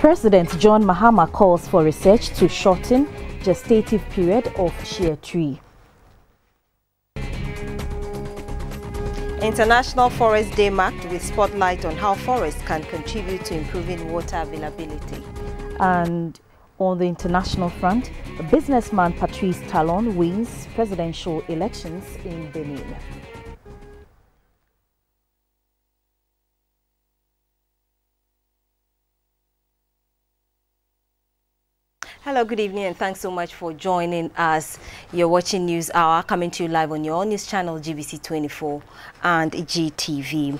President John Mahama calls for research to shorten gestative period of shea tree. International Forest Day marked with spotlight on how forests can contribute to improving water availability. And on the international front, businessman Patrice Talon wins presidential elections in Benin. Hello, good evening, and thanks so much for joining us. You're watching News Hour, coming to you live on your news channel GBC24 and GTV.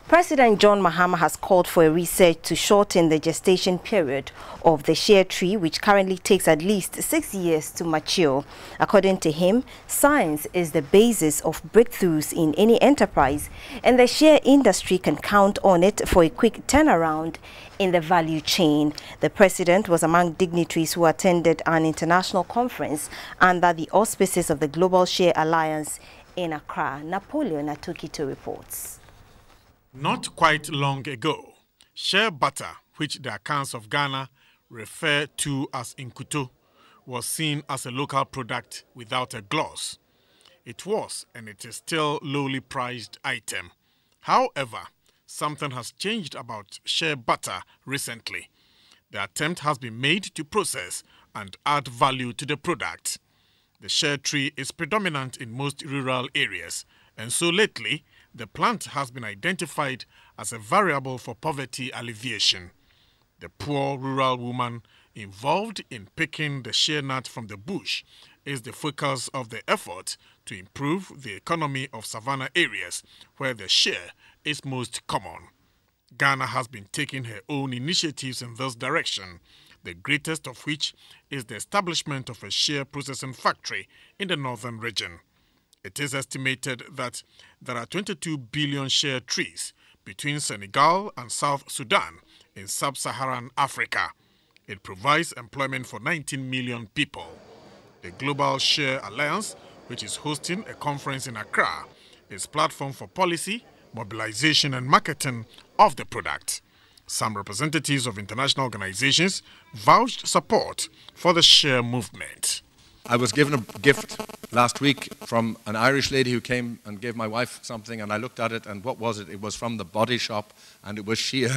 President John Mahama has called for a research to shorten the gestation period of the shea tree, which currently takes at least 6 years to mature. According to him, science is the basis of breakthroughs in any enterprise, and the shea industry can count on it for a quick turnaround in the value chain. The president was among dignitaries who attended an international conference under the auspices of the Global Shea Alliance in Accra. Napoleon Atukito reports. Not quite long ago, shea butter, which the accounts of Ghana refer to as inkuto, was seen as a local product without a gloss. It was, and it is still, lowly priced item. However, something has changed about shea butter recently. The attempt has been made to process and add value to the product. The shea tree is predominant in most rural areas, and so lately, the plant has been identified as a variable for poverty alleviation. The poor rural woman involved in picking the shea nut from the bush is the focus of the effort to improve the economy of savanna areas where the shea is most common. Ghana has been taking her own initiatives in this direction, the greatest of which is the establishment of a shea processing factory in the northern region. It is estimated that there are 22 billion shea trees between Senegal and South Sudan in sub-Saharan Africa. It provides employment for 19 million people. The Global Shea Alliance, which is hosting a conference in Accra, is a platform for policy, mobilization and marketing of the product. Some representatives of international organizations vouched support for the shea movement. I was given a gift last week from an Irish lady who came and gave my wife something, and I looked at it, and what was it? It was from the Body Shop, and it was shea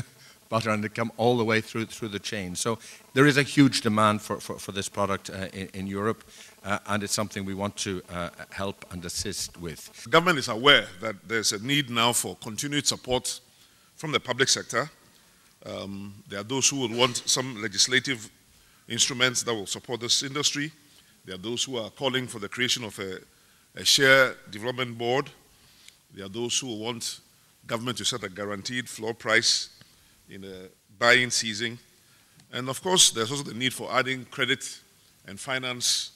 butter, and it came all the way through the chain. So there is a huge demand for this product in Europe, and it's something we want to help and assist with. The government is aware that there's a need now for continued support from the public sector. There are those who will want some legislative instruments that will support this industry. There are those who are calling for the creation of a share development board. There are those who want government to set a guaranteed floor price in the buying season. And of course, there's also the need for adding credit and finance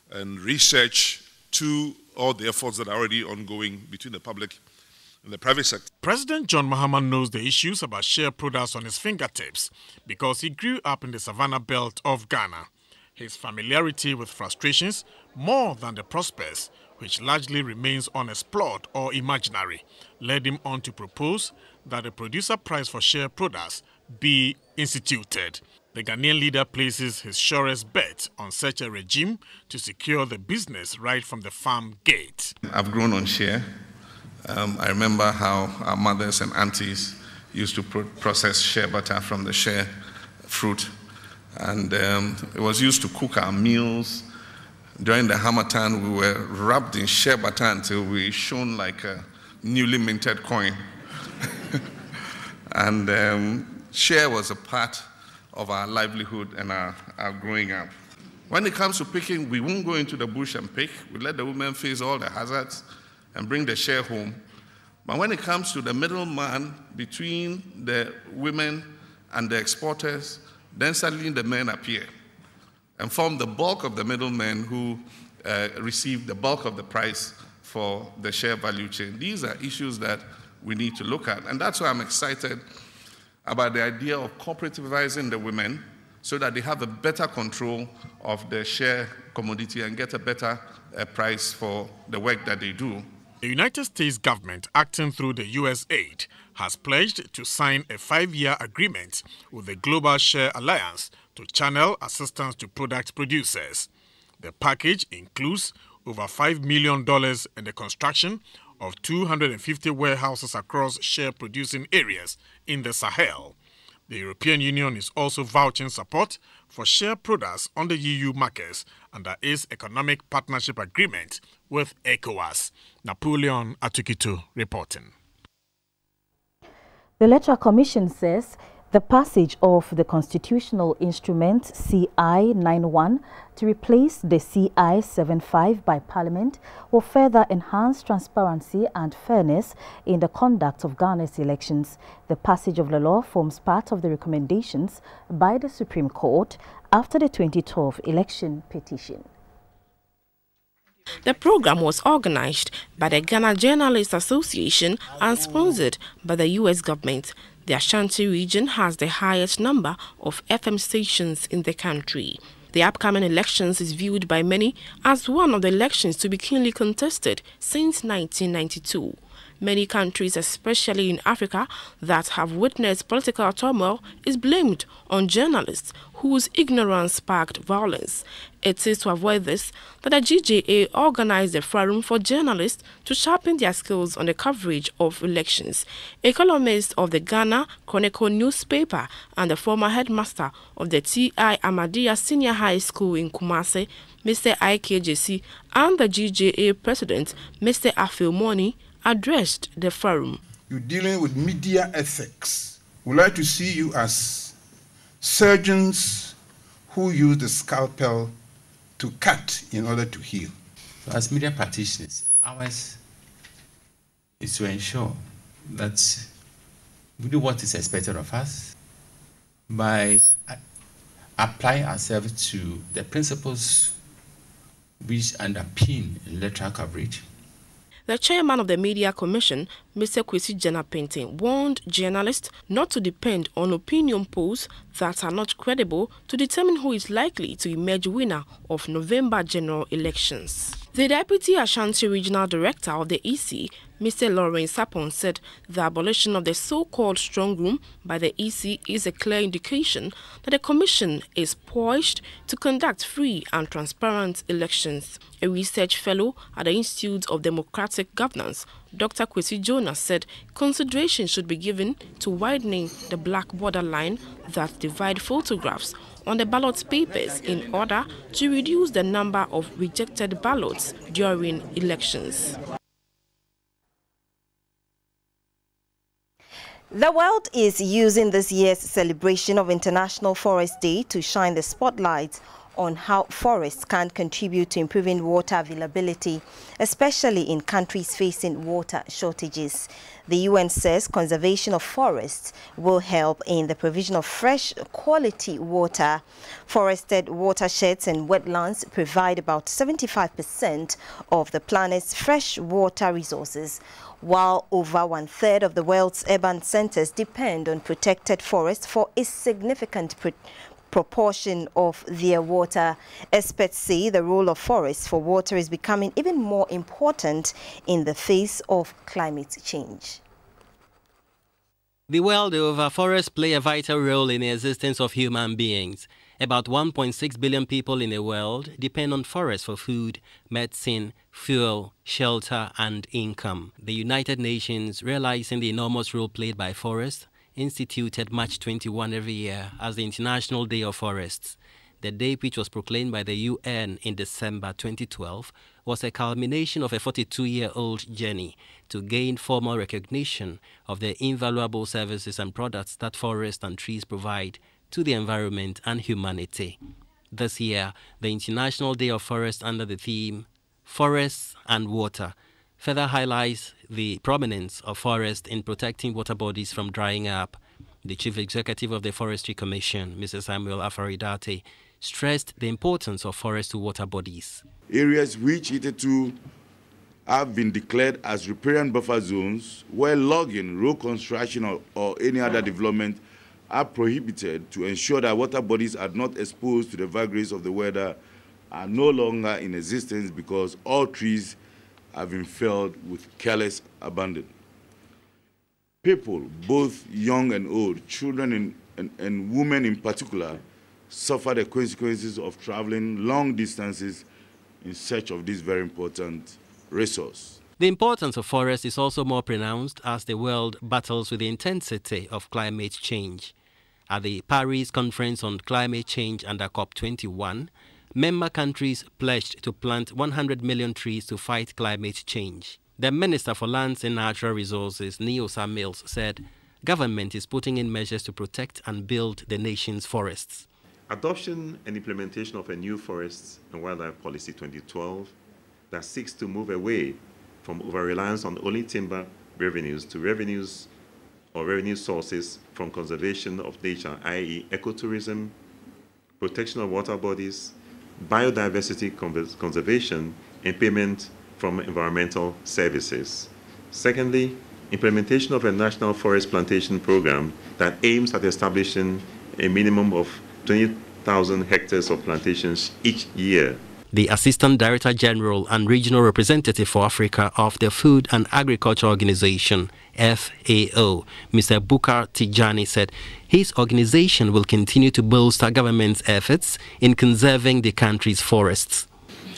and research to all the efforts that are already ongoing between the public and the private sector. President John Mahama knows the issues about shea products on his fingertips because he grew up in the savannah belt of Ghana. His familiarity with frustrations, more than the prospects, which largely remains unexplored or imaginary, led him on to propose that a producer price for shea products be instituted. The Ghanaian leader places his surest bet on such a regime to secure the business right from the farm gate. I've grown on shea. I remember how our mothers and aunties used to process shea butter from the shea fruit. And it was used to cook our meals. During the Harmattan, we were wrapped in shea butter until we shone like a newly minted coin. And shea was a part of our livelihood and our growing up. When it comes to picking, we won't go into the bush and pick. We let the women face all the hazards and bring the shea home. But when it comes to the middleman between the women and the exporters, then suddenly the men appear and form the bulk of the middlemen who receive the bulk of the price for the share value chain. These are issues that we need to look at. And that's why I'm excited about the idea of cooperativizing the women so that they have a better control of the share commodity and get a better price for the work that they do. The United States government, acting through the U.S. aid, has pledged to sign a 5-year agreement with the Global Share Alliance to channel assistance to product producers. The package includes over $5 million in the construction of 250 warehouses across share-producing areas in the Sahel. The European Union is also vouching support for share products on the EU markets under its Economic Partnership Agreement with ECOWAS. Napoleon Atukito reporting. The Electoral Commission says the passage of the constitutional instrument CI-91 to replace the CI-75 by Parliament will further enhance transparency and fairness in the conduct of Ghana's elections. The passage of the law forms part of the recommendations by the Supreme Court after the 2012 election petition. The program was organized by the Ghana Journalists Association and sponsored by the U.S. government. The Ashanti region has the highest number of FM stations in the country. The upcoming elections is viewed by many as one of the elections to be keenly contested since 1992. Many countries, especially in Africa, that have witnessed political turmoil is blamed on journalists whose ignorance sparked violence. It is to avoid this that the GJA organized a forum for journalists to sharpen their skills on the coverage of elections. A columnist of the Ghana Chronicle newspaper and the former headmaster of the T.I. Ahmadiyya Senior High School in Kumasi, Mr. IKJC, and the GJA president, Mr. Afilmoni, addressed the forum. You're dealing with media ethics. We'd like to see you as surgeons who use the scalpel to cut in order to heal. So as media practitioners, ours is to ensure that we do what is expected of us by applying ourselves to the principles which underpin electoral coverage. The chairman of the Media Commission, Mr. Kwesi Jenapente, warned journalists not to depend on opinion polls that are not credible to determine who is likely to emerge winner of November general elections. The Deputy Ashanti Regional Director of the EC, Mr. Lawrence Sapon, said the abolition of the so-called strong room by the EC is a clear indication that the Commission is poised to conduct free and transparent elections. A research fellow at the Institute of Democratic Governance, Dr. Kwesi Jonas, said consideration should be given to widening the black border line that divide photographs on the ballot papers in order to reduce the number of rejected ballots during elections. The world is using this year's celebration of International Forest Day to shine the spotlight on how forests can contribute to improving water availability, especially in countries facing water shortages. The UN says conservation of forests will help in the provision of fresh, quality water. Forested watersheds and wetlands provide about 75% of the planet's fresh water resources, while over 1/3 of the world's urban centers depend on protected forests for a significant proportion of their water. Experts say the role of forests for water is becoming even more important in the face of climate change. The world over, forests play a vital role in the existence of human beings. About 1.6 billion people in the world depend on forests for food, medicine, fuel, shelter, and income. The United Nations, realizing the enormous role played by forests, instituted March 21 every year as the International Day of Forests. The day, which was proclaimed by the UN in December 2012, was a culmination of a 42-year-old journey to gain formal recognition of the invaluable services and products that forests and trees provide to the environment and humanity. This year, the International Day of Forests, under the theme Forests and Water, further highlights the prominence of forests in protecting water bodies from drying up. The Chief Executive of the Forestry Commission, Mr. Samuel Afaridate, stressed the importance of forests to water bodies. Areas which hitherto have been declared as riparian buffer zones, where logging, road construction, or any other development are prohibited to ensure that water bodies are not exposed to the vagaries of the weather, are no longer in existence because all trees have been felled with careless abandon. People, both young and old, children and women in particular, suffer the consequences of traveling long distances in search of this very important resource. The importance of forests is also more pronounced as the world battles with the intensity of climate change. At the Paris Conference on Climate Change under COP21, member countries pledged to plant 100 million trees to fight climate change. The Minister for Lands and Natural Resources, Neosa Mills, said government is putting in measures to protect and build the nation's forests. Adoption and implementation of a new Forests and Wildlife Policy 2012 that seeks to move away from over-reliance on only timber revenues to revenues or revenue sources from conservation of nature, i.e. ecotourism, protection of water bodies, biodiversity conservation, and payment from environmental services. Secondly, implementation of a national forest plantation program that aims at establishing a minimum of 20,000 hectares of plantations each year. The Assistant Director General and Regional Representative for Africa of the Food and Agriculture Organization, FAO, Mr. Bukar Tijani, said his organization will continue to bolster government's efforts in conserving the country's forests.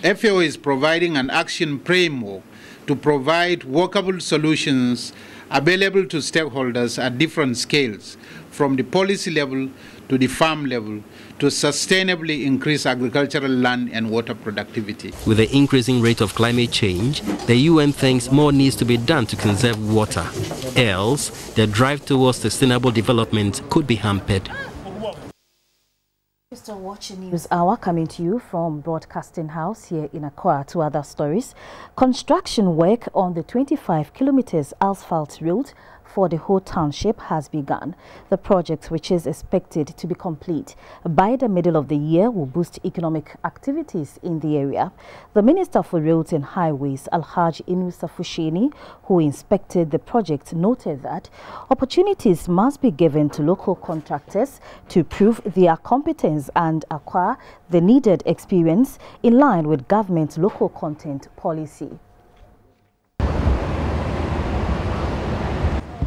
FAO is providing an action framework to provide workable solutions available to stakeholders at different scales, from the policy level to the farm level, to sustainably increase agricultural land and water productivity. With the increasing rate of climate change, the UN thinks more needs to be done to conserve water. Else, the drive towards sustainable development could be hampered. You're still watching News Hour, coming to you from Broadcasting House here in Accra. To other stories, construction work on the 25 kilometers asphalt road for the whole township has begun. The project, which is expected to be complete by the middle of the year, will boost economic activities in the area. The Minister for Roads and Highways, Alhaji Inusa Fusheni, who inspected the project, noted that opportunities must be given to local contractors to prove their competence and acquire the needed experience in line with government's local content policy.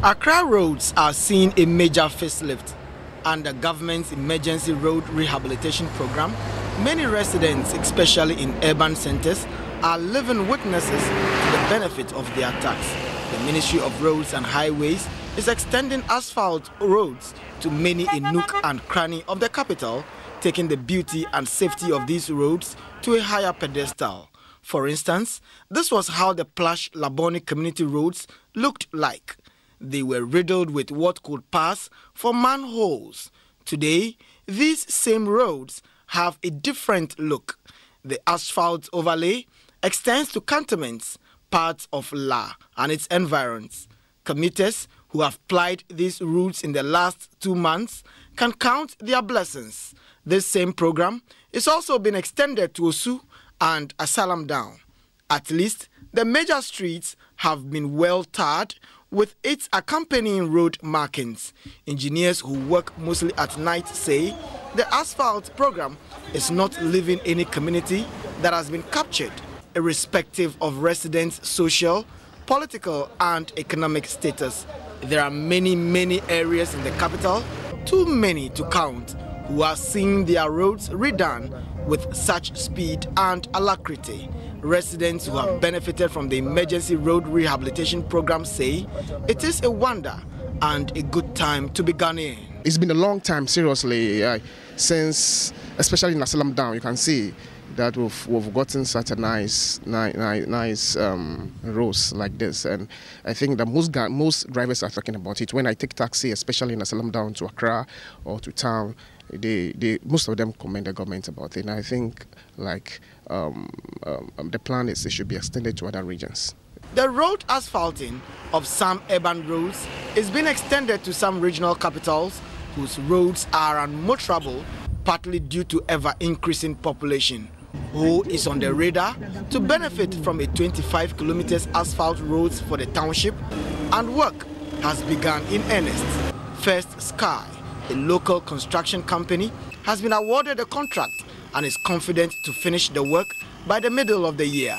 Accra roads are seeing a major facelift. Under government's emergency road rehabilitation program, many residents, especially in urban centers, are living witnesses to the benefit of their tax. The Ministry of Roads and Highways is extending asphalt roads to many a nook and cranny of the capital, taking the beauty and safety of these roads to a higher pedestal. For instance, this was how the plush Laboni community roads looked like. They were riddled with what could pass for manholes. Today, these same roads have a different look. The asphalt overlay extends to cantonments, parts of La and its environs. Commuters who have plied these routes in the last 2 months can count their blessings. This same program is also being extended to Osu and Asalam Down. At least, the major streets have been well tarred with its accompanying road markings. Engineers who work mostly at night say the asphalt program is not leaving any community that has been captured, irrespective of residents' social, political and economic status. There are many areas in the capital, too many to count, who are seeing their roads redone with such speed and alacrity. Residents who have benefited from the emergency road rehabilitation program say it is a wonder and a good time to be Ghanaian. It's been a long time, seriously, since, especially in Asalam Down, you can see that we've gotten such a nice roads like this, and I think that most drivers are talking about it. When I take taxi, especially in Asalam Down to Accra or to town, most of them commend the government about it, and I think the plan is it should be extended to other regions. The road asphalting of some urban roads is being extended to some regional capitals whose roads are unmotorable, partly due to ever-increasing population. Who is on the radar to benefit from a 25 kilometers asphalt roads for the township, and work has begun in earnest. First Sky, a local construction company, has been awarded a contract and is confident to finish the work by the middle of the year.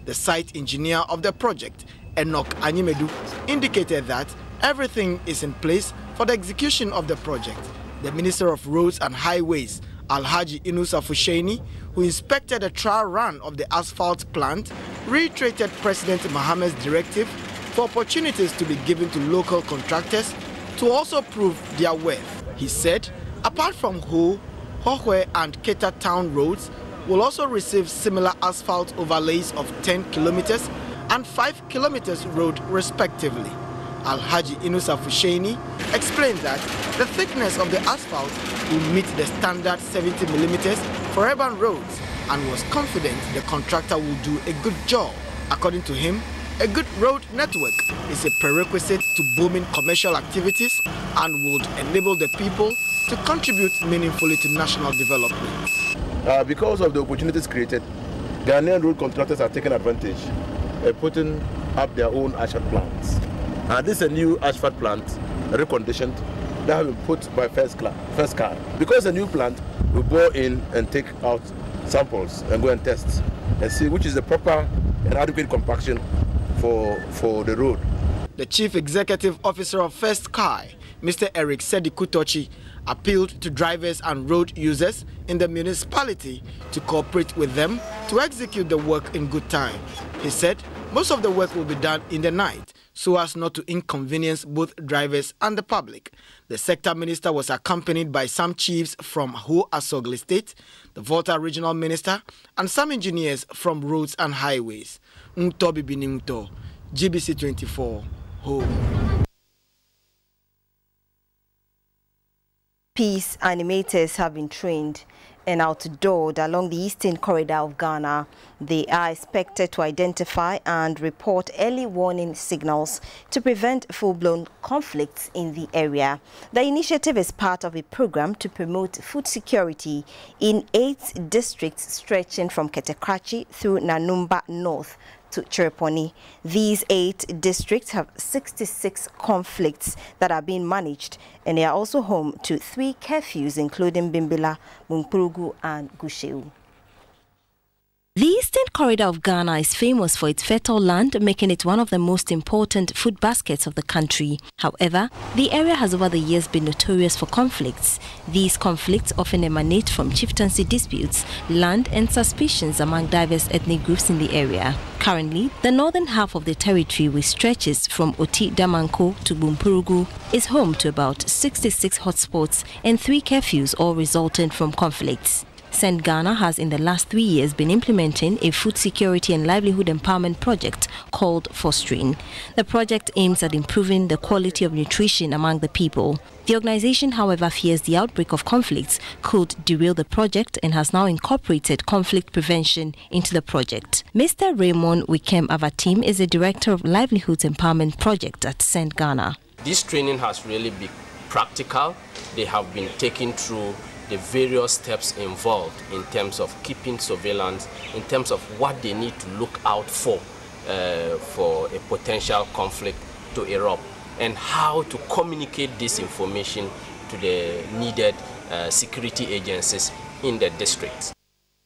The site engineer of the project, Enoch Anyimedu, indicated that everything is in place for the execution of the project. The Minister of Roads and Highways, Alhaji Inusa Fusheni, who inspected the trial run of the asphalt plant, reiterated President Mohammed's directive for opportunities to be given to local contractors to also prove their worth. He said, apart from Ho, Hohwe and Keta town roads, will also receive similar asphalt overlays of 10 kilometers and 5 kilometers road respectively. Alhaji Inusa Fusheni explained that the thickness of the asphalt will meet the standard 70 millimeters for urban roads and was confident the contractor will do a good job. According to him, a good road network is a prerequisite to booming commercial activities and would enable the people to contribute meaningfully to national development. Because of the opportunities created, Ghanaian road contractors are taking advantage of putting up their own asphalt plants. This is a new asphalt plant, reconditioned, that have been put by first car. Because a new plant, we bore in and take out samples and go and test and see which is the proper and adequate compaction for the road. The Chief Executive Officer of First Car, Mr. Eric Sedikutochi, appealed to drivers and road users in the municipality to cooperate with them to execute the work in good time. He said most of the work will be done in the night so as not to inconvenience both drivers and the public. The sector minister was accompanied by some chiefs from Ho Asogli State, the Volta Regional Minister, and some engineers from Roads and Highways. Ntobi Binimto, GBC24, Ho. Peace animators have been trained and outdoored along the eastern corridor of Ghana. They are expected to identify and report early warning signals to prevent full-blown conflicts in the area. The initiative is part of a program to promote food security in 8 districts stretching from Ketekrachi through Nanumba North to Chiriponi. These 8 districts have 66 conflicts that are being managed, and they are also home to 3 curfews, including Bimbila, Mumpurugu, and Gusheu. The eastern corridor of Ghana is famous for its fertile land, making it one of the most important food baskets of the country. However, the area has over the years been notorious for conflicts. These conflicts often emanate from chieftaincy disputes, land and suspicions among diverse ethnic groups in the area. Currently, the northern half of the territory, which stretches from Oti Damanko to Bumpurugu, is home to about 66 hotspots and 3 curfews, all resulting from conflicts. St. Ghana has in the last 3 years been implementing a food security and livelihood empowerment project called Fostering. The project aims at improving the quality of nutrition among the people. The organization, however, fears the outbreak of conflicts could derail the project and has now incorporated conflict prevention into the project. Mr. Raymond Wikem Avatim is the Director of Livelihoods Empowerment Project at St. Ghana. This training has really been practical. They have been taken through the various steps involved in terms of keeping surveillance, in terms of what they need to look out for a potential conflict to erupt, and how to communicate this information to the needed security agencies in the districts.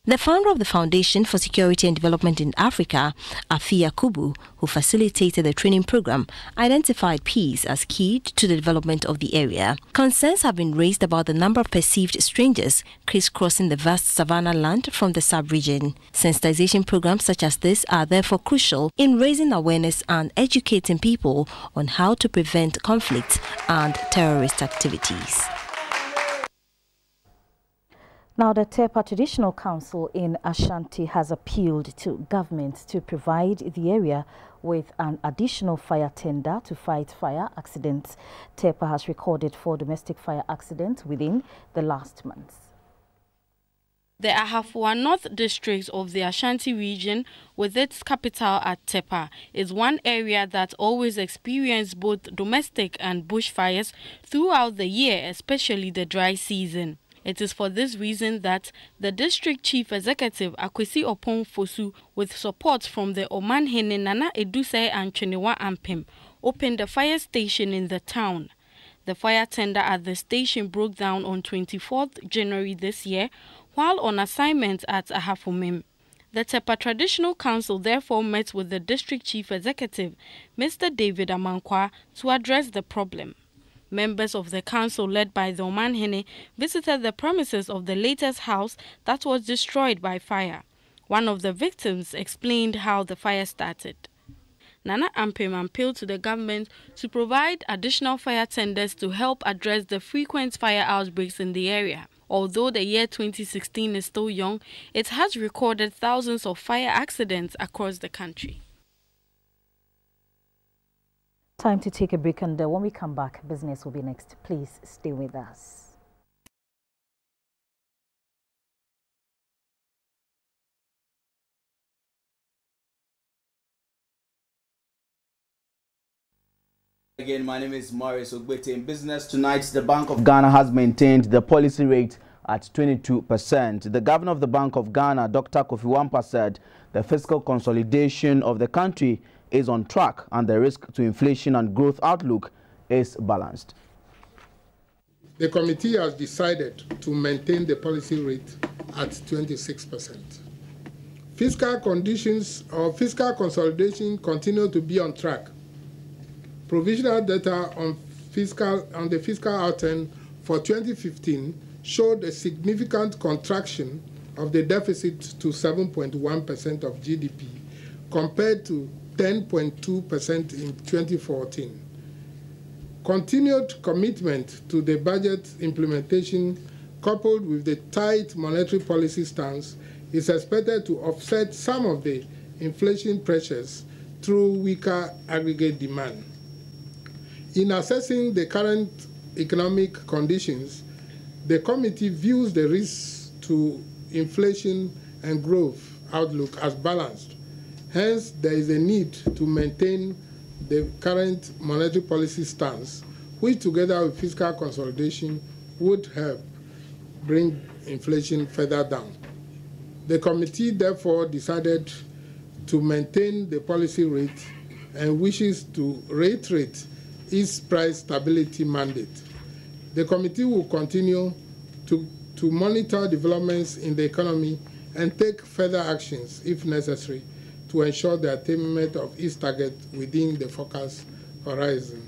The founder of the Foundation for Security and Development in Africa, Afia Kubu, who facilitated the training program, identified peace as key to the development of the area. Concerns have been raised about the number of perceived strangers crisscrossing the vast savanna land from the sub-region. Sensitization programs such as this are therefore crucial in raising awareness and educating people on how to prevent conflicts and terrorist activities. Now, the Tepa Traditional Council in Ashanti has appealed to government to provide the area with an additional fire tender to fight fire accidents. Tepa has recorded 4 domestic fire accidents within the last month. The Ahafua North District of the Ashanti region, with its capital at Tepa, is one area that always experiences both domestic and bushfires throughout the year, especially the dry season. It is for this reason that the District Chief Executive Akwesi Opon Fosu, with support from the Omanhene Nana Eduse and Cheniwa Ampem, opened a fire station in the town. The fire tender at the station broke down on 24th January this year while on assignment at Ahafumim. The Tepa Traditional Council therefore met with the District Chief Executive, Mr. David Amankwa, to address the problem. Members of the council, led by the Omanhene, visited the premises of the latest house that was destroyed by fire. One of the victims explained how the fire started. Nana Ampem appealed to the government to provide additional fire tenders to help address the frequent fire outbreaks in the area. Although the year 2016 is still young, it has recorded thousands of fire accidents across the country. Time to take a break, and when we come back, business will be next. Please stay with us. Again, my name is Maurice Ogbete. In business tonight, the Bank of Ghana has maintained the policy rate at 22%. The governor of the Bank of Ghana, Dr. Kofi Wampa, said the fiscal consolidation of the country is on track and the risk to inflation and growth outlook is balanced. The committee has decided to maintain the policy rate at 26%. Fiscal conditions or fiscal consolidation continue to be on track. Provisional data on the fiscal outturn for 2015 showed a significant contraction of the deficit to 7.1% of GDP compared to 10.2% in 2014. Continued commitment to the budget implementation coupled with the tight monetary policy stance is expected to offset some of the inflation pressures through weaker aggregate demand. In assessing the current economic conditions, the committee views the risks to inflation and growth outlook as balanced. Hence, there is a need to maintain the current monetary policy stance, which together with fiscal consolidation would help bring inflation further down. The committee therefore decided to maintain the policy rate and wishes to reiterate its price stability mandate. The committee will continue to monitor developments in the economy and take further actions, if necessary, to ensure the attainment of its target within the forecast horizon.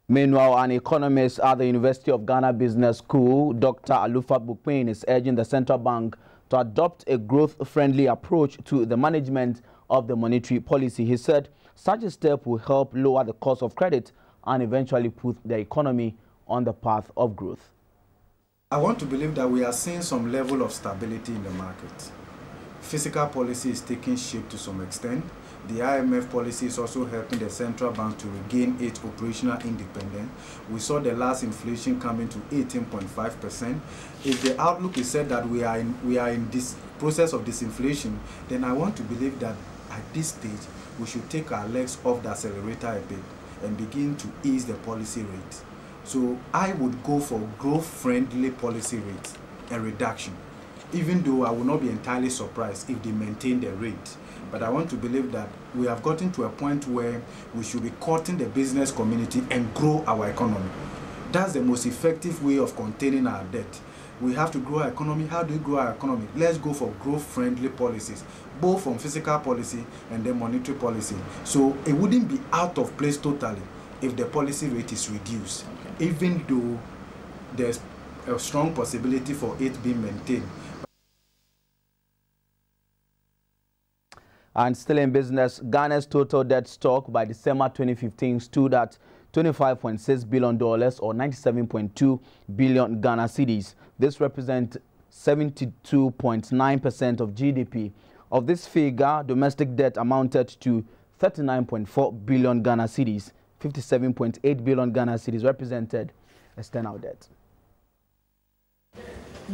Meanwhile, an economist at the University of Ghana Business School, Dr. Alufa Bukpain, is urging the central bank to adopt a growth-friendly approach to the management of the monetary policy. He said such a step will help lower the cost of credit and eventually put the economy on the path of growth. I want to believe that we are seeing some level of stability in the market. Fiscal policy is taking shape to some extent. The IMF policy is also helping the central bank to regain its operational independence. We saw the last inflation coming to 18.5%. If the outlook is said that we are in this process of disinflation, then I want to believe that at this stage we should take our legs off the accelerator a bit and begin to ease the policy rate. So I would go for growth-friendly policy rates and reduction, even though I will not be entirely surprised if they maintain the rate. But I want to believe that we have gotten to a point where we should be courting the business community and grow our economy. That's the most effective way of containing our debt. We have to grow our economy. How do we grow our economy? Let's go for growth-friendly policies, both from fiscal policy and then monetary policy. So it wouldn't be out of place totally if the policy rate is reduced, even though there's a strong possibility for it being maintained. And still in business, Ghana's total debt stock by December 2015 stood at $25.6 billion or 97.2 billion Ghana cedis. This represents 72.9% of GDP. Of this figure, domestic debt amounted to 39.4 billion Ghana cedis. 57.8 billion Ghana cedis represented external debt.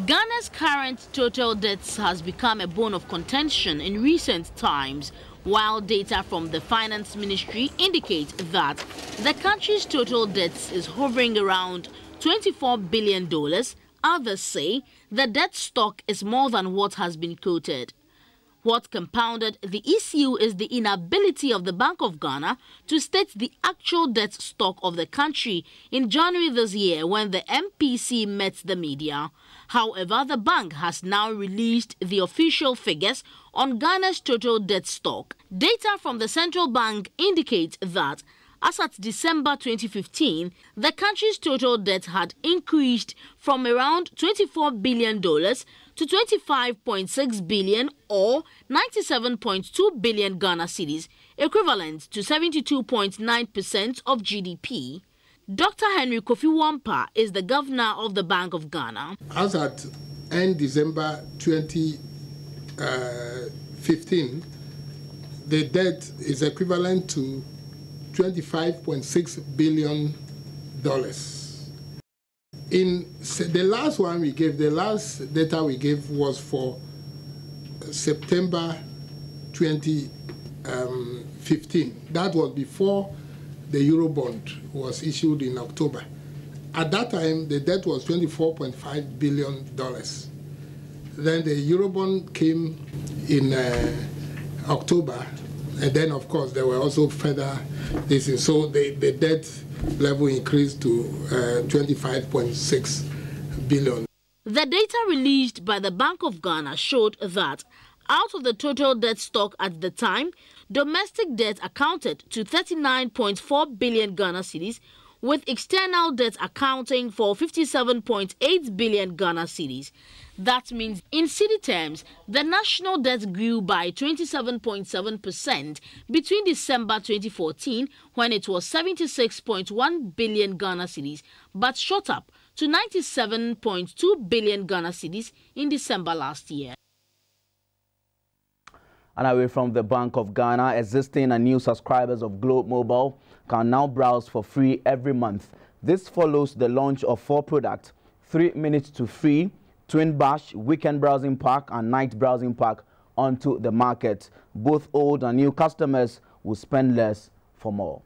Ghana's current total debts has become a bone of contention in recent times, while data from the Finance Ministry indicate that the country's total debts is hovering around $24 billion. Others say the debt stock is more than what has been quoted. What compounded the issue is the inability of the Bank of Ghana to state the actual debt stock of the country in January this year when the MPC met the media. However, the bank has now released the official figures on Ghana's total debt stock. Data from the central bank indicates that as at December 2015, the country's total debt had increased from around $24 billion to 25.6 billion or 97.2 billion Ghana cedis, equivalent to 72.9% of GDP. Dr. Henry Kofi Wampa is the governor of the Bank of Ghana. As at end December 2015, the debt is equivalent to $25.6 billion. In the last one we gave, the last data we gave was for September 2015. That was before the Eurobond was issued in October. At that time, the debt was $24.5 billion. Then the Eurobond came in October, and then, of course, there were also further this. So the debt level increased to $25.6 billion. The data released by the Bank of Ghana showed that out of the total debt stock at the time, domestic debt accounted to 39.4 billion Ghana cedis, with external debt accounting for 57.8 billion Ghana cedis. That means, in cedi terms, the national debt grew by 27.7% between December 2014, when it was 76.1 billion Ghana cedis, but shot up to 97.2 billion Ghana cedis in December last year. And away from the Bank of Ghana, existing and new subscribers of Globe Mobile can now browse for free every month. This follows the launch of 4 products: 3 minutes to free, Twin Bash, Weekend Browsing Pack, and Night Browsing Pack onto the market. Both old and new customers will spend less for more.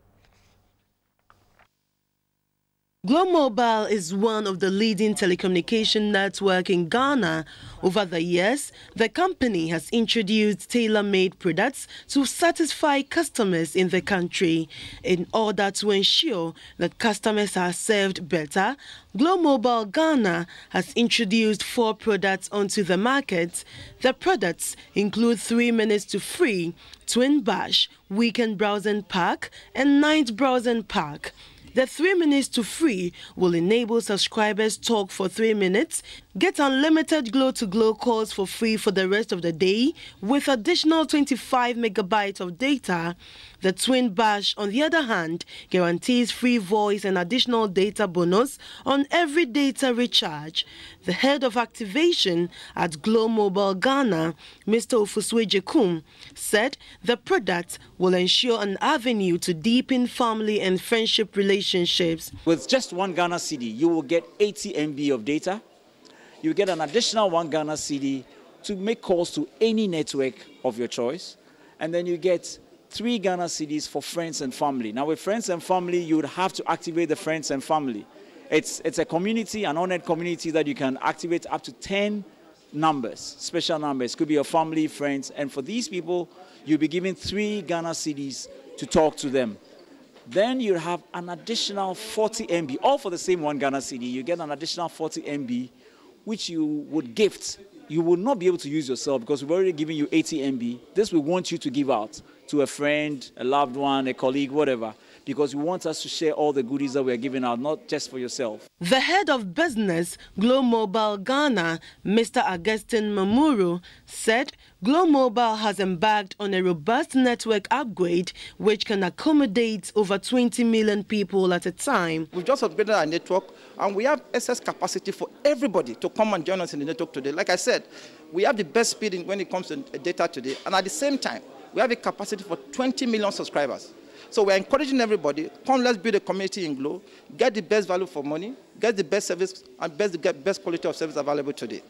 Globe Mobile is one of the leading telecommunication networks in Ghana. Over the years, the company has introduced tailor-made products to satisfy customers in the country. In order to ensure that customers are served better, Globe Mobile Ghana has introduced 4 products onto the market. The products include 3 minutes to free, Twin Bash, Weekend Browsing Pack, and Night Browsing Pack. The 3 minutes to free will enable subscribers talk for 3 minutes, get unlimited glow-to-glow calls for free for the rest of the day, with additional 25 megabytes of data. The Twin Bash, on the other hand, guarantees free voice and additional data bonus on every data recharge. The head of activation at Globe Mobile Ghana, Mr. Ofuswe Jekum, said the product will ensure an avenue to deepen family and friendship relationships. With just 1 Ghana cedi, you will get 80 MB of data. You get an additional 1 Ghana cedi to make calls to any network of your choice. And then you get 3 Ghana cedis for friends and family. Now, with friends and family, you would have to activate the friends and family. It's a community, an on-net community that you can activate up to 10 numbers, special numbers. Could be your family, friends. And for these people, you'll be given 3 Ghana cedis to talk to them. Then you have an additional 40 MB, all for the same 1 Ghana cedi. You get an additional 40 MB, which you would gift. You will not be able to use yourself because we've already given you 80 MB. This we want you to give out to a friend, a loved one, a colleague, whatever, because we want us to share all the goodies that we are giving out, not just for yourself. The head of business, Globe Mobile Ghana, Mr. Augustine Mamuru, said Globe Mobile has embarked on a robust network upgrade which can accommodate over 20 million people at a time. We've just upgraded our network and we have excess capacity for everybody to come and join us in the network today. Like I said, we have the best speed when it comes to data today, and at the same time, we have a capacity for 20 million subscribers. So we're encouraging everybody, come let's build a community in Globe, get the best value for money, get the best service, and get best quality of service available today.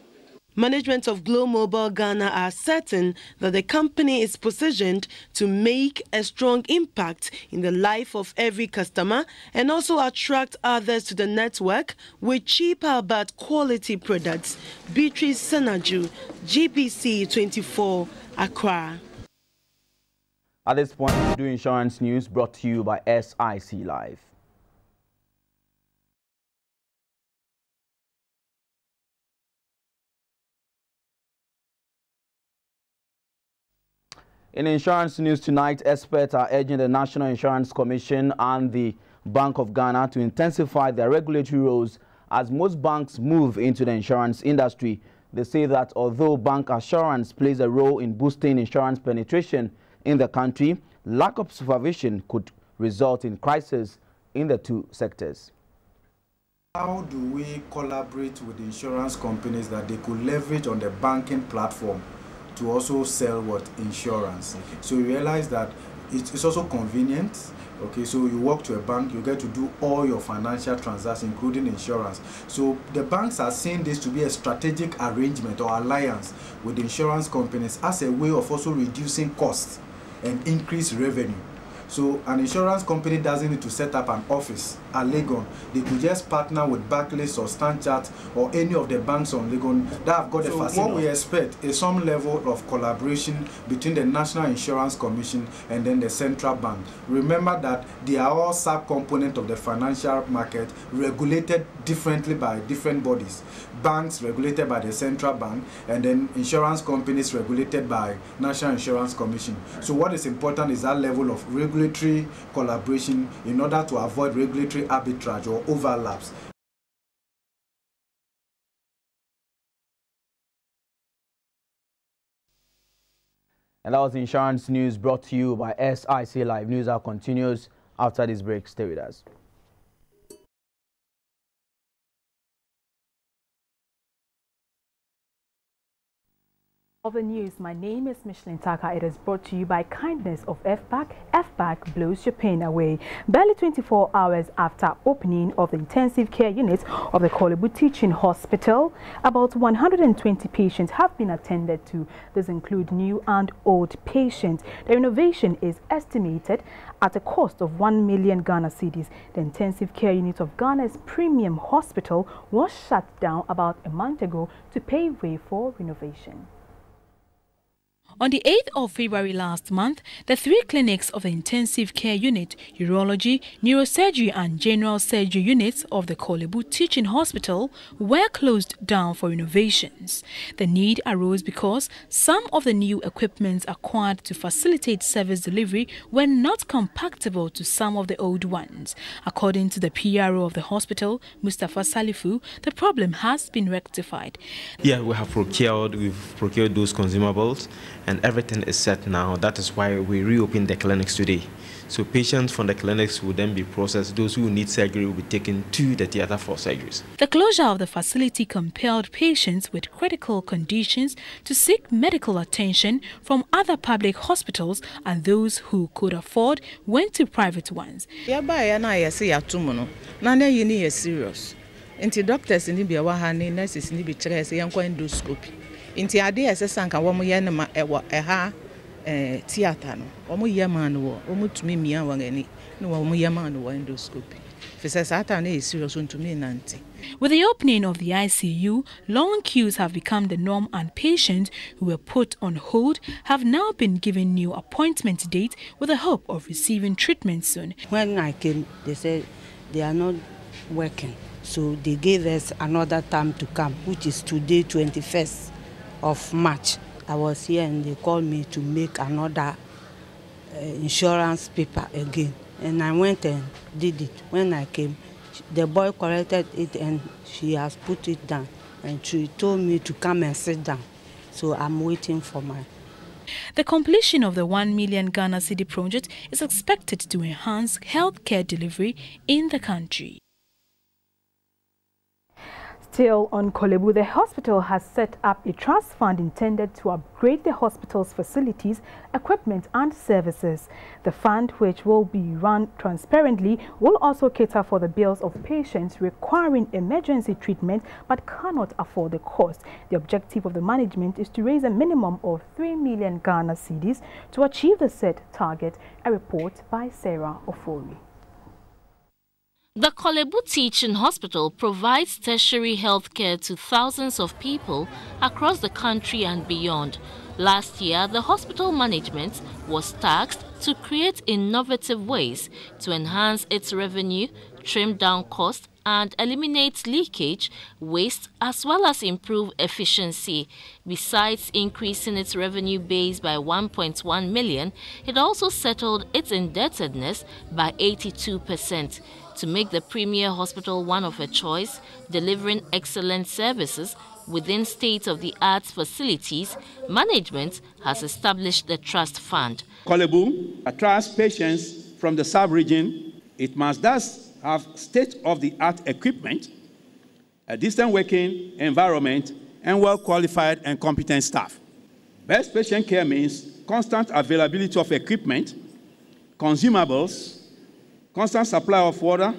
Management of Globe Mobile Ghana are certain that the company is positioned to make a strong impact in the life of every customer and also attract others to the network with cheaper but quality products. Beatrice Senaju, GBC24, Accra. At this point, we do insurance news brought to you by SIC Live. In insurance news tonight, experts are urging the National Insurance Commission and the Bank of Ghana to intensify their regulatory roles as most banks move into the insurance industry. They say that although bank assurance plays a role in boosting insurance penetration in the country, lack of supervision could result in crisis in the two sectors. How do we collaborate with insurance companies that they could leverage on the banking platform to also sell what? Insurance. So you realize that it's also convenient. Okay, so you walk to a bank, you get to do all your financial transactions, including insurance. So the banks are seeing this to be a strategic arrangement or alliance with insurance companies as a way of also reducing costs and increase revenue. So an insurance company doesn't need to set up an office at Legon. They could just partner with Barclays or Stanchart or any of the banks on Legon that have got a facility. What we expect is some level of collaboration between the National Insurance Commission and then the central bank. Remember that they are all sub-components of the financial market regulated differently by different bodies. Banks regulated by the central bank and then insurance companies regulated by National Insurance Commission. So what is important is that level of regulatory collaboration in order to avoid regulatory arbitrage or overlaps. And that was insurance news brought to you by SIC Live. News hour continues after this break. Stay with us. Of the news, my name is Michelin Taka. It is brought to you by kindness of FPAC. FPAC blows your pain away. Barely 24 hours after opening of the intensive care unit of the Kolebu Teaching Hospital, about 120 patients have been attended to. These include new and old patients. The renovation is estimated at a cost of 1 million Ghana cedis. The intensive care unit of Ghana's premium hospital was shut down about a month ago to pave way for renovation. On the 8th of February last month, the 3 clinics of the intensive care unit, urology, neurosurgery and general surgery units of the Kolebu Teaching Hospital were closed down for renovations. The need arose because some of the new equipment acquired to facilitate service delivery were not compatible to some of the old ones. According to the PRO of the hospital, Mustafa Salifu, the problem has been rectified. Yeah, we've procured those consumables, and everything is set now. That is why we reopened the clinics today. So patients from the clinics will then be processed. Those who need surgery will be taken to the theatre for surgeries. The closure of the facility compelled patients with critical conditions to seek medical attention from other public hospitals, and those who could afford went to private ones. Doctors ni bia wa ha ni nurses ni bi kire se yankwa endoscopy inti ade esesanka wo mo ye na ma ewo eha theater no wo mo ye ma no wo mo tumi mia wa ngani no wo mo ye ma no wo endoscopy fisa sata na serious ntumi nanti. With the opening of the ICU, long queues have become the norm, and patients who were put on hold have now been given new appointment dates with the hope of receiving treatment soon. When I came, they said they are not working. So they gave us another time to come, which is today, 21st of March. I was here and they called me to make another insurance paper again. And I went and did it. When I came, the boy corrected it and she has put it down. And she told me to come and sit down. So I'm waiting for my... The completion of the 1 million Ghana cedi project is expected to enhance healthcare delivery in the country. Still on Kolebu, the hospital has set up a trust fund intended to upgrade the hospital's facilities, equipment and services. The fund, which will be run transparently, will also cater for the bills of patients requiring emergency treatment but cannot afford the cost. The objective of the management is to raise a minimum of 3 million Ghana cedis to achieve the set target. A report by Sarah Ofori. The Kolebu Teaching Hospital provides tertiary health care to thousands of people across the country and beyond. Last year, the hospital management was tasked to create innovative ways to enhance its revenue, trim down costs, and eliminate leakage, waste, as well as improve efficiency. Besides increasing its revenue base by 1.1 million, it also settled its indebtedness by 82%. To make the premier hospital one of a choice, delivering excellent services within state-of-the-art facilities, management has established the trust fund. Kolebu attracts patients from the sub-region. It must thus have state-of-the-art equipment, a distant working environment, and well-qualified and competent staff. Best patient care means constant availability of equipment, consumables, constant supply of water,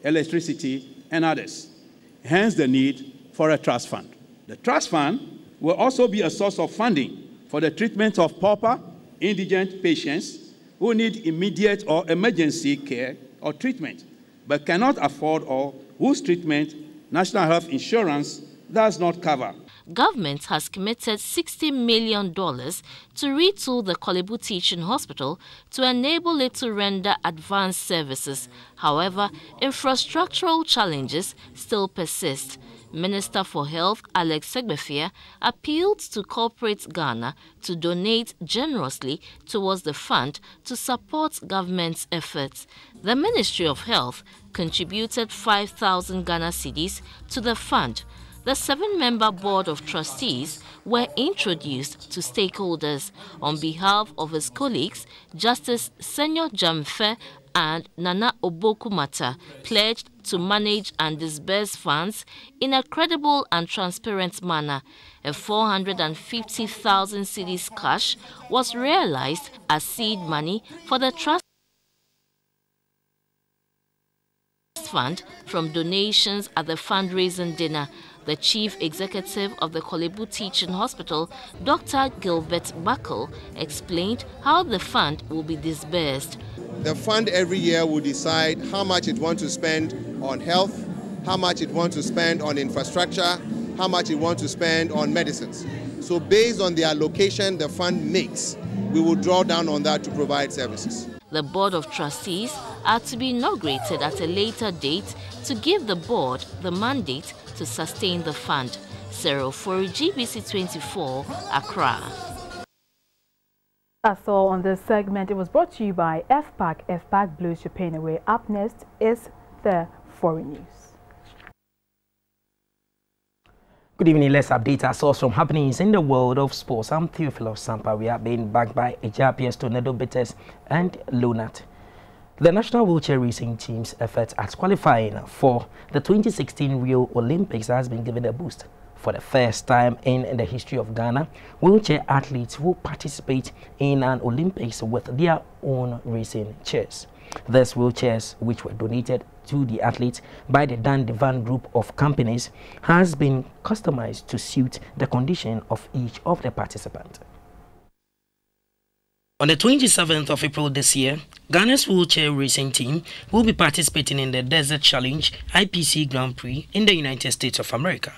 electricity, and others. Hence the need for a trust fund. The trust fund will also be a source of funding for the treatment of pauper, indigent patients who need immediate or emergency care or treatment, but cannot afford or whose treatment National Health Insurance does not cover. Government has committed $60 million to retool the Kolebu Teaching Hospital to enable it to render advanced services. However, infrastructural challenges still persist. Minister for Health Alex Segbefia appealed to corporate Ghana to donate generously towards the fund to support government's efforts. The Ministry of Health contributed 5,000 Ghana cedis to the fund. The 7-member board of trustees were introduced to stakeholders. On behalf of his colleagues, Justice Senyor Jamfe and Nana Obokumata pledged to manage and disburse funds in a credible and transparent manner. A 450,000 cedis cash was realized as seed money for the trust fund from donations at the fundraising dinner. The chief executive of the Kolebu Teaching Hospital, Dr. Gilbert Buckle, explained how the fund will be disbursed. The fund every year will decide how much it wants to spend on health, how much it wants to spend on infrastructure, how much it wants to spend on medicines. So based on the allocation the fund makes, we will draw down on that to provide services. The Board of Trustees are to be inaugurated at a later date to give the board the mandate to sustain the fund. Cyril for GBC24, Accra. That's all on this segment. It was brought to you by FPAC. FPAC blows your pain away. Up next is the foreign news. Good evening. Let's update ourselves from happenings in the world of sports. I'm Theophilus Sampa. We are being backed by Ejapias, Tornado Bitters and Lunat. The national wheelchair racing team's efforts at qualifying for the 2016 Rio Olympics has been given a boost. For the first time in the history of Ghana, wheelchair athletes will participate in an Olympics with their own racing chairs. These wheelchairs, which were donated to the athletes by the Dan Devan group of companies, has been customized to suit the condition of each of the participants. On the 27th of April this year, Ghana's wheelchair racing team will be participating in the Desert Challenge IPC Grand Prix in the United States of America.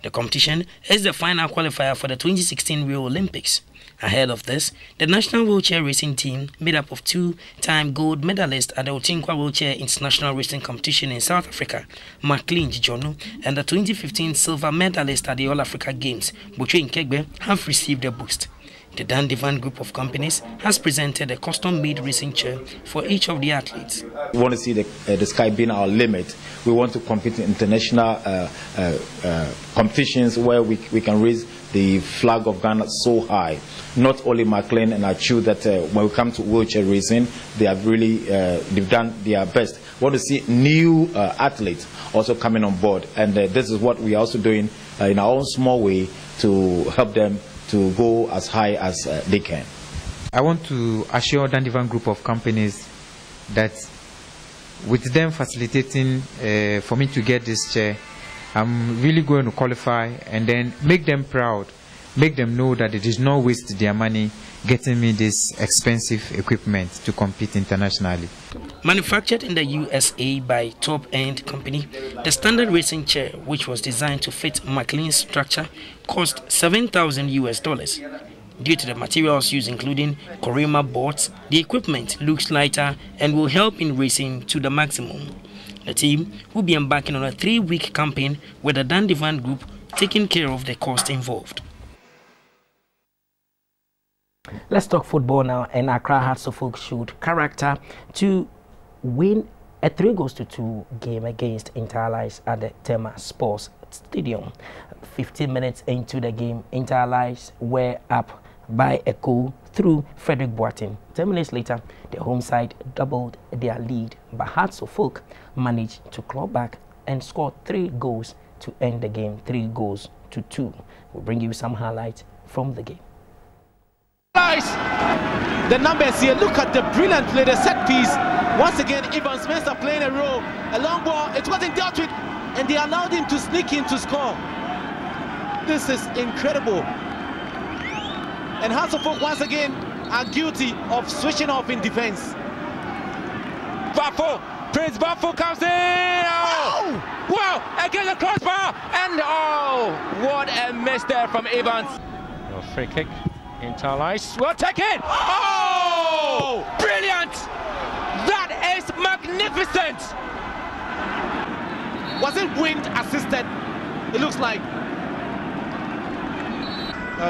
The competition is the final qualifier for the 2016 Rio Olympics. Ahead of this, the national wheelchair racing team, made up of 2-time gold medalists at the Otinkwa Wheelchair International Racing Competition in South Africa, McLean Jijonu, and the 2015 silver medalist at the All Africa Games, Butwe Nkegbe, have received a boost. The Dan Devan group of companies has presented a custom-made racing chair for each of the athletes. We want to see the sky being our limit. We want to compete in international competitions where we can raise the flag of Ghana so high. Not only McLean and Achu, that when we come to wheelchair racing, they have really they've done their best. We want to see new athletes also coming on board, and this is what we are also doing in our own small way to help them to go as high as they can. I want to assure Dan Devan group of companies that with them facilitating for me to get this chair, I'm really going to qualify and then make them proud, make them know that it is not waste their money getting me this expensive equipment to compete internationally. Manufactured in the USA by top-end company, the standard racing chair, which was designed to fit McLean's structure, cost $7,000 US. Due to the materials used, including Korima boards, the equipment looks lighter and will help in racing to the maximum. The team will be embarking on a 3-week campaign with the Dandivan Group taking care of the cost involved. Let's talk football now, and Accra Hearts of Oak showed character to win a 3-2 game against Interallies at the Tema Sports Stadium. 15 minutes into the game, Interallies were up by a goal through Frederick Boateng. 10 minutes later, the home side doubled their lead, but Hearts of Oak managed to claw back and score 3 goals to end the game, 3-2. We'll bring you some highlights from the game. The numbers here, look at the brilliant play, the set piece. Once again, Ivan Spencer playing a role. A long ball, it wasn't dealt with, and they allowed him to sneak in to score. This is incredible. And Hearts of Oak once again are guilty of switching off in defense. Bafo, Prince Bafo comes in. Oh! Wow, against the crossbar, and oh, what a miss there from Evans. A free kick. Interallies will take it. Oh, brilliant! That is magnificent. Was it wind assisted? It looks like.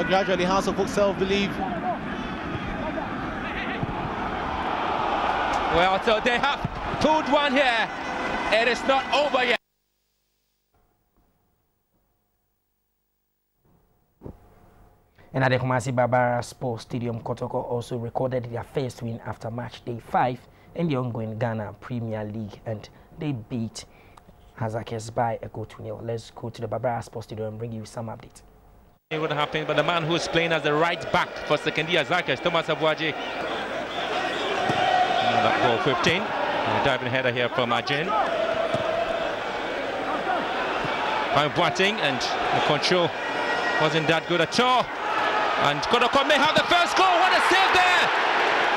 Gradually, Hearts of Oak self-believe. Well, so they have pulled one here. It is not over yet. And at the Kumasi Barbara Sports Stadium, Kotoko also recorded their first win after match day 5 in the ongoing Ghana Premier League, and they beat Hazakes by a goal to 0. Let's go to the Barbara Sports Stadium and bring you some updates. It would happen, but the man who's playing as the right back for Sekendi Hazakes, Thomas Abuaji. That ball 15. A diving header here from Ajin. By Boateng, and the control wasn't that good at all. And Kodoko may have the first goal. What a save there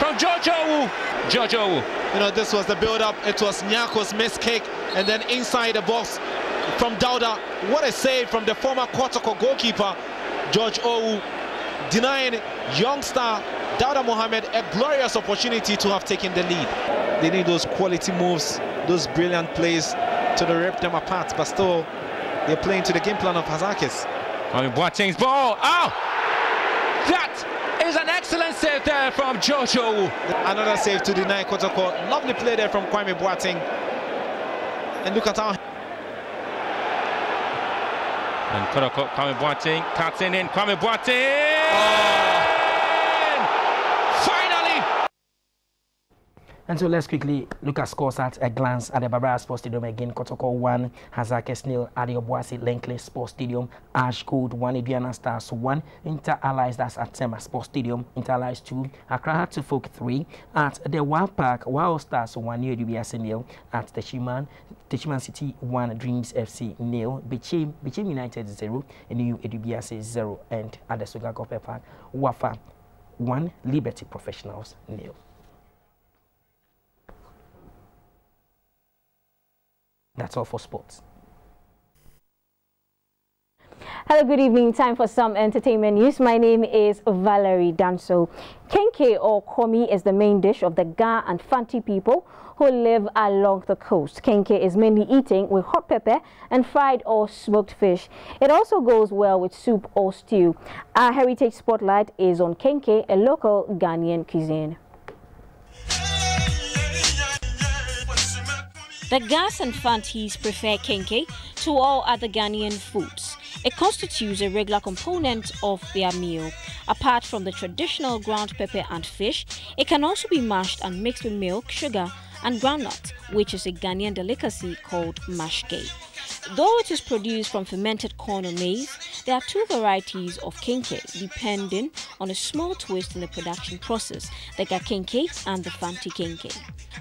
from George Owu. You know, this was the build-up. It was Nyako's missed kick, and then inside the box from Dauda. What a save from the former Kotoko goalkeeper, George Owu, denying youngster Dauda Mohammed a glorious opportunity to have taken the lead. They need those quality moves, those brilliant plays to rip them apart, but still they're playing to the game plan of Hazakes. I mean, Boateng's ball. Oh! That is an excellent save there from George Owu. Another save to deny Kotoko. Lovely play there from Kwame Boateng. And look at how. And Kotoko, Kwame Boateng, cuts in Kwame Boateng. Oh. Finally! And so let's quickly look at scores at a glance at the Barbara Sports Stadium again. Kotoko 1, Hazakes 0, Adeobuasi Lankley Sports Stadium, Ash Gold 1, Aduana Stars 1, Inter-Allies, that's at Tema Sports Stadium, Inter-Allies 2, Accra Hearts of Oak 3, at the Wild Park, Wild Stars 1, New GBC 0, at the Techiman City 1, Dreams FC 0, Bichim United 0, New GBC 0, and at the Sugakope Park, Wafa 1, Liberty Professionals 0. That's all for sports. Hello, good evening. Time for some entertainment news. My name is Valerie Danso. Kenke or komi is the main dish of the Ga and Fanti people who live along the coast. Kenke is mainly eaten with hot pepper and fried or smoked fish. It also goes well with soup or stew. Our heritage spotlight is on Kenke, a local Ghanaian cuisine. The Gas and Fantis prefer kenke to all other Ghanaian foods. It constitutes a regular component of their meal. Apart from the traditional ground pepper and fish, it can also be mashed and mixed with milk, sugar, and groundnut, which is a Ghanaian delicacy called mashke. Though it is produced from fermented corn or maize, there are two varieties of kenke, depending on a small twist in the production process, the Ga kenke and the Fanti kenke.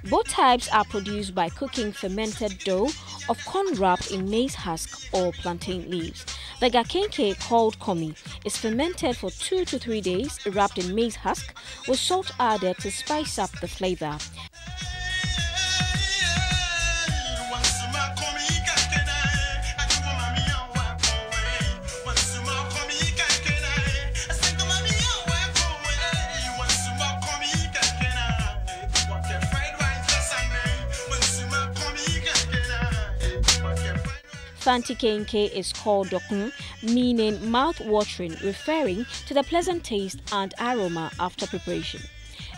Both types are produced by cooking fermented dough of corn wrapped in maize husk or plantain leaves. The Ga kenke, called komi, is fermented for 2 to 3 days, wrapped in maize husk, with salt added to spice up the flavor. Ashanti Kenke is called dokun, meaning mouth-watering, referring to the pleasant taste and aroma after preparation.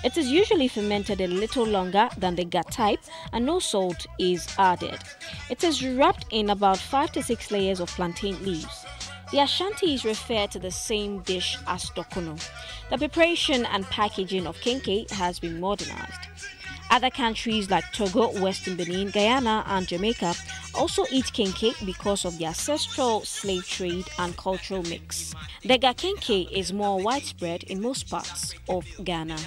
It is usually fermented a little longer than the gut type and no salt is added. It is wrapped in about 5 to 6 layers of plantain leaves. The Ashantis refer to the same dish as dokuno. The preparation and packaging of kenke has been modernized. Other countries like Togo, Western Benin, Guyana and Jamaica also eat kenke because of the ancestral slave trade and cultural mix. The kenke is more widespread in most parts of Ghana.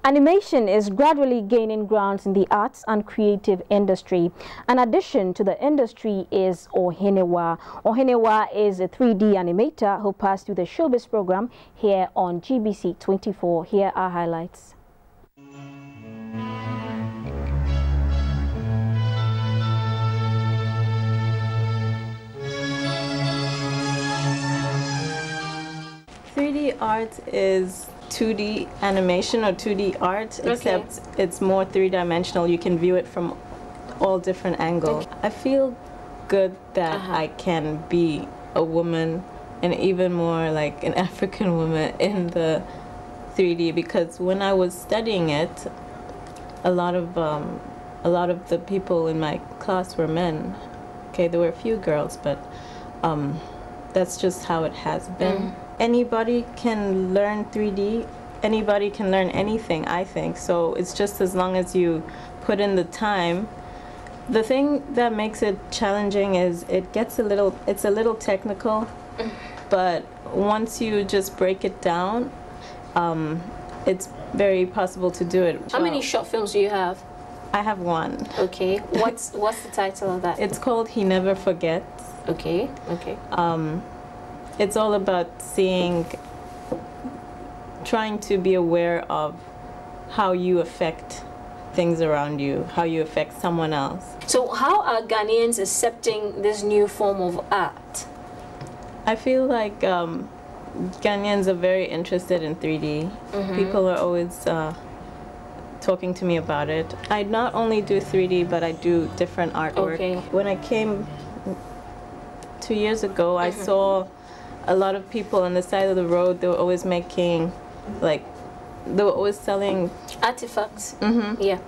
Animation is gradually gaining grounds in the arts and creative industry. An addition to the industry is Ohenewa. Ohenewa is a 3D animator who passed through the showbiz program here on GBC24. Here are highlights. Art is 2D animation or 2D art, except it's more three-dimensional. You can view it from all different angles. I feel good that I can be a woman and even more like an African woman in the 3D, because when I was studying it, a lot of the people in my class were men. Okay, there were a few girls, but that's just how it has been. Anybody can learn 3D. Anybody can learn anything, I think. So it's just as long as you put in the time. The thing that makes it challenging is it's a little technical, but once you just break it down, it's very possible to do it. How many short films do you have? I have one. Okay. What's the title of that? It's called He Never Forgets. Okay. Okay. It's all about trying to be aware of how you affect things around you, how you affect someone else. So how are Ghanaians accepting this new form of art? I feel like Ghanaians are very interested in 3D. People are always talking to me about it. I not only do 3D, but I do different artwork. Okay. When I came 2 years ago, I saw a lot of people on the side of the road. They were always making, they were always selling artifacts. Yeah.